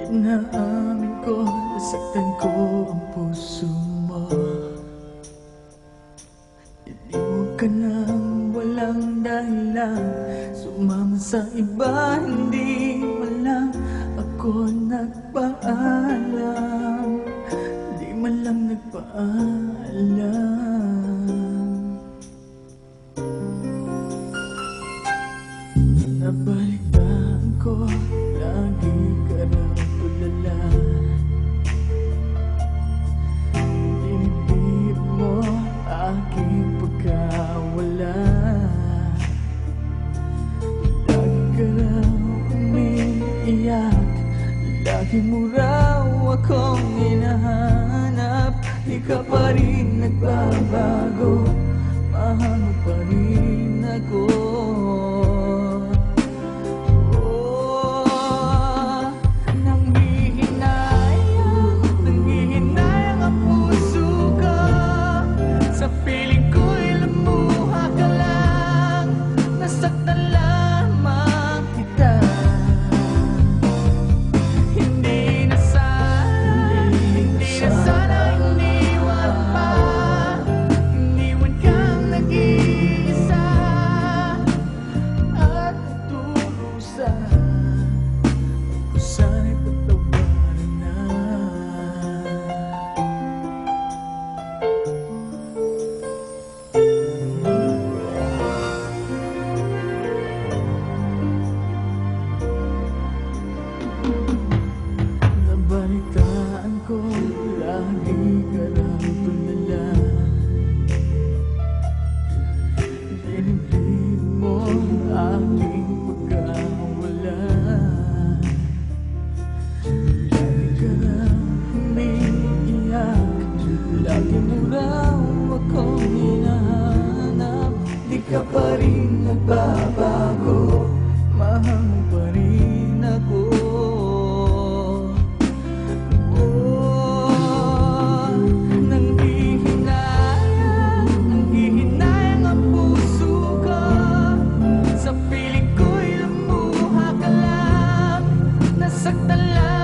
Naamin ko, nasaktan ko ang puso mo. Iliw ka nang walang dahilan, sumama sa iba, hindi man lang ako nagpaalam. Di man lang nagpaalam. Nabalitaan ko, lagi ka raw tulala. Dinibdib mo aking pagkawala. Lagi ka raw umiiyak, lagi mo raw akong hinahanap. Di ka pa rin nagbabago, mahal mo pa rin ako. Nabalitaan ko, lagi ka raw tulala. Dinibdib mo aking pagkawala. Lagi ka raw umiiyak, lagi mo raw akong hinahanap. Di ka pa rin nagbabago, mahal mo pa rin ako. Nasaktan lang